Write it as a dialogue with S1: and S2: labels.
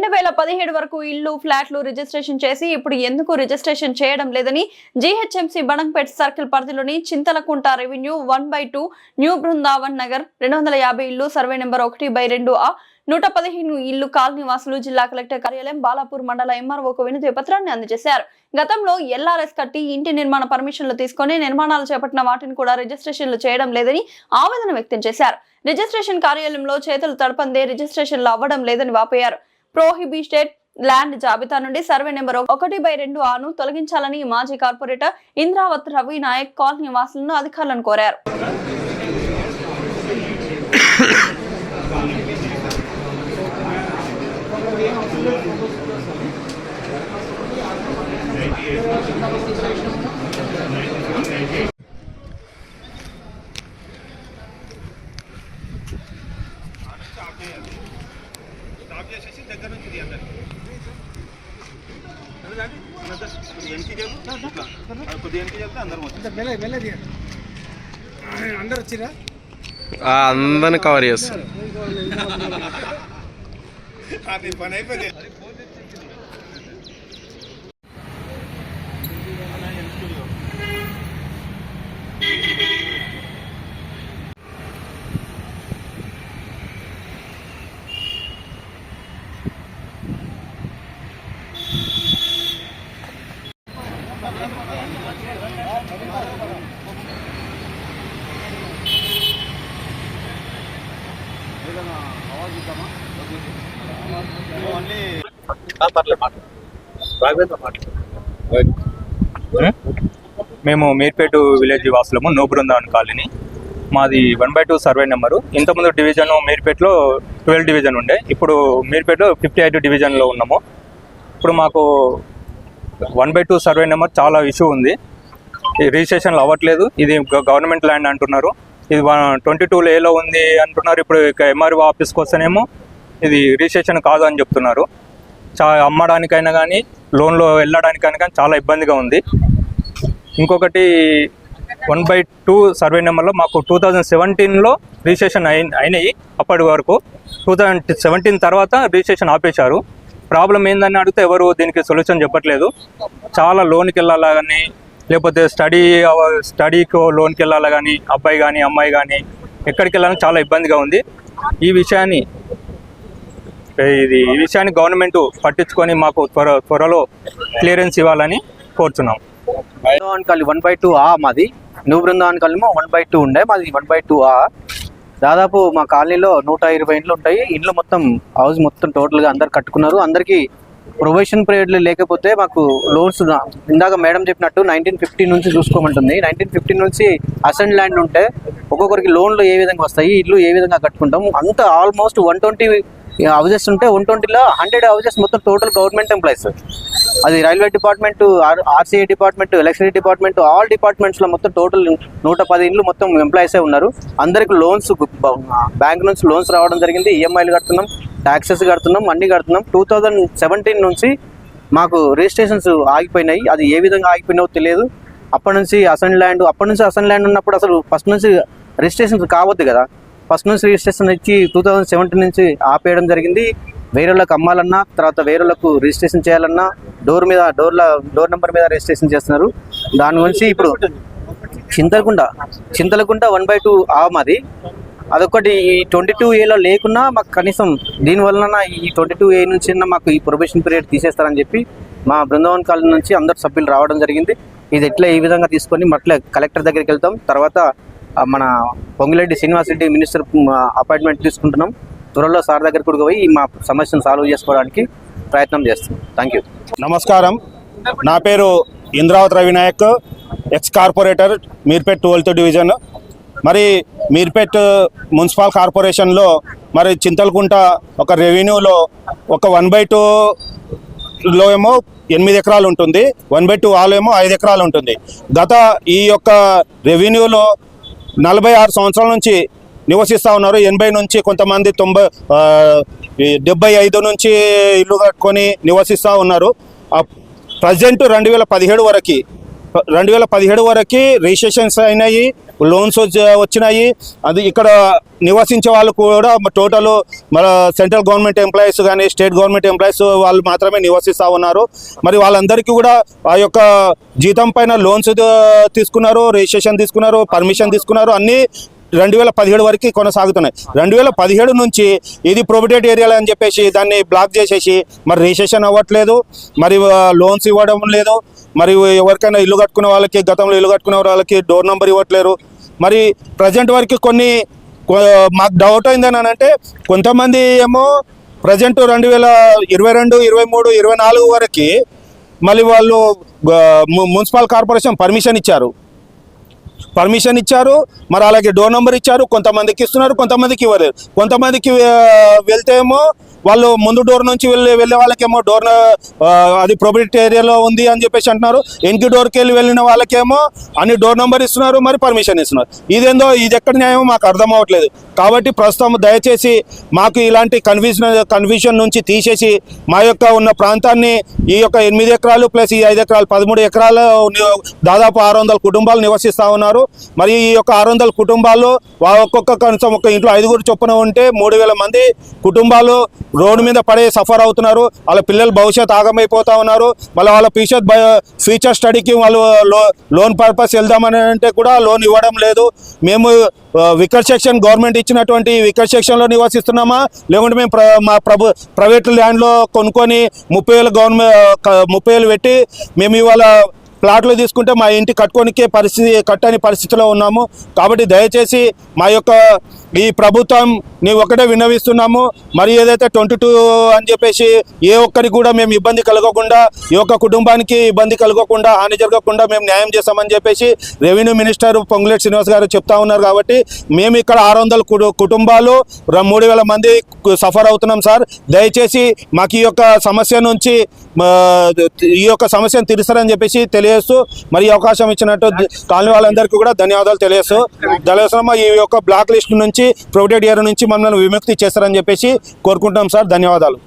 S1: 2017 వరకు ఇల్లు ఫ్లాట్లు రిజిస్ట్రేషన్ చేసి ఇప్పుడు ఎందుకు రిజిస్ట్రేషన్ చేయడం లేదని జీహెచ్ఎంసీ బడంగపేట సర్కిల్ పరిధిలోని చింతలకుంట రెవెన్యూ 1/2 న్యూ బృందావన్ నగర్ 250 ఇల్లు సర్వే నెంబర్ 1/2 115 ఇల్లు కాలనీ వాసులు జిల్లా కలెక్టర్ కార్యాలయం బాలాపూర్ మండల ఎంఆర్ఓకు వినతి పత్రాన్ని అందజేశారు. గతంలో ఎల్ఆర్ఎస్ కట్టి ఇంటి నిర్మాణ పర్మిషన్లు తీసుకుని నిర్మాణాలు చేపట్టిన వాటిని కూడా రిజిస్ట్రేషన్లు చేయడం లేదని ఆవేదన వ్యక్తం చేశారు. రిజిస్ట్రేషన్ కార్యాలయంలో చేతులు తడపందే రిజిస్ట్రేషన్లు అవ్వడం లేదని వాపోయారు. ప్రోహిబిటెడ్ ల్యాండ్ జాబితా నుండి సర్వే నెంబర్ 1/2 తొలగించాలని మాజీ కార్పొరేటర్ ఇంద్రావత్ రవి నాయక్ కాలనీ వాసులను అధికారులను కోరారు.
S2: అందరిని కవర్ చేస్తారు.
S3: మేము మీర్పేట విలేజ్ వాసులము నో బృందావన్ కాలనీ. మాది 1/2 సర్వే నెంబరు. ఇంతకుముందు డివిజన్ మీర్పేటలో 12 డివిజన్ ఉండే, ఇప్పుడు మీర్పేటలో 58 డివిజన్లో ఉన్నాము. ఇప్పుడు మాకు 1/2 సర్వే నెంబర్ చాలా ఇష్యూ ఉంది. రిజిస్ట్రేషన్లు అవ్వట్లేదు. ఇది గవర్నమెంట్ ల్యాండ్ అంటున్నారు. ఇది 22A ఉంది అంటున్నారు. ఇప్పుడు ఎంఆర్ఓ ఆఫీస్కి వస్తేనేమో ఇది రిజిస్ట్రేషన్ కాదు అని చెప్తున్నారు. అమ్మడానికైనా కానీ లోన్లో వెళ్ళడానికైనా కానీ చాలా ఇబ్బందిగా ఉంది. ఇంకొకటి 1/2 సర్వే నెంబర్లో మాకు 2017లో రిజిస్ట్రేషన్ అయినాయి. అప్పటి వరకు 2017 తర్వాత రిజిస్ట్రేషన్ ఆపేశారు. ప్రాబ్లం ఏందని అడిగితే ఎవరు దీనికి సొల్యూషన్ చెప్పట్లేదు. చాలా లోన్కి వెళ్ళాలా కానీ లేకపోతే స్టడీకి లోన్కి వెళ్ళాలా కానీ అబ్బాయి కానీ అమ్మాయి కానీ ఎక్కడికి వెళ్ళాలని చాలా ఇబ్బందిగా ఉంది. ఈ విషయాన్ని గవర్నమెంట్ పట్టించుకొని మాకు త్వరలో క్లియరెన్స్ ఇవ్వాలని కోరుతున్నాం.
S4: బృందావన్ కాలనీ 1/2 మాది. న్యూ బృందావన్ కాలనీ 1/2 ఉండే, మాది 1/2 దాదాపు మా కాలనీలో 120 ఇండ్లు ఉంటాయి. ఇండ్లు మొత్తం హౌస్ మొత్తం టోటల్గా అందరు కట్టుకున్నారు. అందరికీ ప్రొవిషన్ పీరియడ్లు లేకపోతే మాకు లోన్స్ ఇందాక మేడం చెప్పినట్టు 1915 నుంచి చూసుకోమంటుంది. 1915 నుంచి అసెంట్ ల్యాండ్ ఉంటే ఒక్కొక్కరికి లోన్లు ఏ విధంగా వస్తాయి, ఇల్లు ఏ విధంగా కట్టుకుంటాం, అంతా ఆల్మోస్ట్ 120 హౌజెస్ ఉంటే 120లో 100 హౌజెస్ మొత్తం టోటల్ గవర్నమెంట్ ఎంప్లాయీస్. అది railway department, RCI department, electricity department, all డిపార్ట్మెంట్స్లో మొత్తం టోటల్ 110 ఇండ్లు మొత్తం ఎంప్లాయీసే ఉన్నారు. అందరికి లోన్స్ బ్యాంక్ నుంచి లోన్స్ రావడం జరిగింది. ఈఎంఐలు కడుతున్నాం, ట్యాక్సెస్ కడుతున్నాం, అన్నీ కడుతున్నాం. 2017 నుంచి మాకు రిజిస్ట్రేషన్స్ ఆగిపోయినాయి. అది ఏ విధంగా ఆగిపోయినావో తెలియదు. అప్పటి నుంచి అసెంట్ ల్యాండ్ ఉన్నప్పుడు అసలు ఫస్ట్ నుంచి రిజిస్ట్రేషన్స్ కావద్దు కదా. ఫస్ట్ నుంచి రిజిస్ట్రేషన్ ఇచ్చి 2017 నుంచి ఆపేయడం జరిగింది. వేరే వాళ్ళకి అమ్మాలన్నా, తర్వాత వేరే వాళ్ళకు రిజిస్ట్రేషన్ చేయాలన్నా డోర్ నెంబర్ మీద రిజిస్ట్రేషన్ చేస్తున్నారు. దాని గురించి ఇప్పుడు చింతలకుంట 1/2 మాది. అదొకటి ఈ 22A లేకున్నా మాకు కనీసం దీనివలన ఈ 22A నుంచి మాకు ఈ ప్రొబేషన్ పీరియడ్ తీసేస్తారని చెప్పి మా బృందావన్ కాలనీ నుంచి అందరు సభ్యులు రావడం జరిగింది. ఇది ఎట్లా ఈ విధంగా తీసుకొని మట్ల కలెక్టర్ దగ్గరికి వెళ్తాం. తర్వాత మన పొంగిరెడ్డి శ్రీనివాస్ రెడ్డి మినిస్టర్ అపాయింట్మెంట్ తీసుకుంటున్నాం. త్వరలో సార్ దగ్గర కూడా పోయి మా సమస్యను సాల్వ్ చేసుకోవడానికి ప్రయత్నం చేస్తాం. Thank you.
S5: నమస్కారం. నా పేరు Indravath Ravi Nayak, ex corporator Meerpet 12th division. మరి మీర్పేట్ మున్సిపల్ కార్పొరేషన్లో మరి చింతలకుంట ఒక రెవెన్యూలో ఒక 1/2లో ఏమో 8 ఎకరాలు ఉంటుంది, 1/2 ఏమో 5 ఎకరాలు ఉంటుంది. గత ఈ యొక్క రెవెన్యూలో 46 సంవత్సరాల నుంచి నివసిస్తూ ఉన్నారు. 80 నుంచి కొంతమంది 75 నుంచి ఇల్లు కట్టుకొని నివసిస్తూ ఉన్నారు. ప్రజెంట్ 2017 వరకు 2017 వరకు రిజిస్ట్రేషన్స్ అయినాయి, లోన్స్ వచ్చినాయి. అది ఇక్కడ నివసించే వాళ్ళు కూడా టోటల్ మన సెంట్రల్ గవర్నమెంట్ ఎంప్లాయీస్ కానీ స్టేట్ గవర్నమెంట్ ఎంప్లాయీస్ వాళ్ళు మాత్రమే నివసిస్తూ ఉన్నారు. మరి వాళ్ళందరికీ కూడా ఆ యొక్క జీతం పైన లోన్స్ తీసుకున్నారు, రిజిస్ట్రేషన్ తీసుకున్నారు, పర్మిషన్ తీసుకున్నారు. అన్నీ 2017 వరకు కొనసాగుతున్నాయి. 2017 నుంచి ఇది ప్రొబిటెడ్ ఏరియాలు అని చెప్పేసి దాన్ని బ్లాక్ చేసేసి మరి రిజిస్ట్రేషన్ అవ్వట్లేదు, మరి లోన్స్ ఇవ్వడం లేదు. మరి ఎవరికైనా ఇల్లు కట్టుకునే వాళ్ళకి, గతంలో ఇల్లు కట్టుకునే వాళ్ళకి డోర్ నెంబర్ ఇవ్వట్లేరు. మరి ప్రజెంట్ వరకు మాకు డౌట్ అయిందని అంటే కొంతమంది ఏమో ప్రజెంట్ 2022, 23, 24 వరకు మళ్ళీ వాళ్ళు మున్సిపల్ కార్పొరేషన్ పర్మిషన్ ఇచ్చారు. మరి అలాగే డోర్ నెంబర్ ఇచ్చారు. కొంతమందికి ఇస్తున్నారు, కొంతమందికి ఇవ్వలేదు. కొంతమందికి వెళ్తే ఏమో వాళ్ళు ముందు డోర్ నుంచి వెళ్ళే వాళ్ళకేమో అది ప్రొబిటెడ్ ఏరియాలో ఉంది అని చెప్పేసి అంటున్నారు. ఎన్కి డోర్కి వెళ్ళిన వాళ్ళకేమో అన్ని డోర్ నెంబర్ ఇస్తున్నారు, మరి పర్మిషన్ ఇస్తున్నారు. ఇది ఎక్కడ న్యాయం మాకు అర్థం అవ్వట్లేదు. కాబట్టి ప్రస్తుతం దయచేసి మాకు ఇలాంటి కన్ఫ్యూజన్ నుంచి తీసేసి మా యొక్క ఉన్న ప్రాంతాన్ని ఈ యొక్క 8 ఎకరాలు ప్లస్ ఈ 5 ఎకరాలు 13 ఎకరాలు దాదాపు 600 కుటుంబాలు నివసిస్తూ ఉన్నారు. మరి ఈ యొక్క 600 కుటుంబాల్లో ఒక్కొక్క కనీసం ఒక ఇంట్లో 5 చొప్పున ఉంటే 3000 మంది కుటుంబాలు రోడ్డు మీద పడే సఫర్ అవుతున్నారు. వాళ్ళ పిల్లలు భవిష్యత్ ఆగమైపోతా ఉన్నారు. మళ్ళీ వాళ్ళ ఫ్యూచర్ స్టడీకి వాళ్ళు లోన్ పర్పస్ వెళ్దామని అంటే కూడా లోన్ ఇవ్వడం లేదు. మేము వికర్ సెక్షన్ గవర్నమెంట్ ఇచ్చినటువంటి వికర్ సెక్షన్లో నివసిస్తున్నామా, లేకుంటే మేము ప్రైవేట్ ల్యాండ్లో కొనుక్కొని 30,000 పెట్టి మేము ఇవాళ ప్లాట్లు తీసుకుంటే మా ఇంటి కట్టని పరిస్థితిలో ఉన్నాము. కాబట్టి దయచేసి మా యొక్క ఈ ప్రభుత్వం ఒకటే విన్నవిస్తున్నాము. మరి ఏదైతే 22 అని చెప్పేసి ఏ ఒక్కరికి కూడా మేము ఇబ్బంది కలగకుండా, ఈ యొక్క కుటుంబానికి ఇబ్బంది కలగకుండా, హాని జరగకుండా మేము న్యాయం చేస్తామని చెప్పేసి రెవెన్యూ మినిస్టర్ పొంగులేటి శ్రీనివాస్ గారు చెప్తా ఉన్నారు. కాబట్టి మేము ఇక్కడ 600 కుటుంబాలు 3000 మంది సఫర్ అవుతున్నాం సార్. దయచేసి మాకు ఈ యొక్క సమస్య నుంచి ఈ యొక్క సమస్యను తీరుస్తారని చెప్పేసి తెలియజేస్తూ, మరి ఈ అవకాశం ఇచ్చినట్టు కాలనీ వాళ్ళందరికీ కూడా ధన్యవాదాలు తెలియజేస్తున్నాం. ఈ యొక్క బ్లాక్ లిస్ట్ నుంచి ప్రొబిటెడ్ ఏరియా నుంచి మమ్మల్ని విముక్తి చేస్తారని చెప్పేసి కోరుకుంటున్నాం సార్. ధన్యవాదాలు.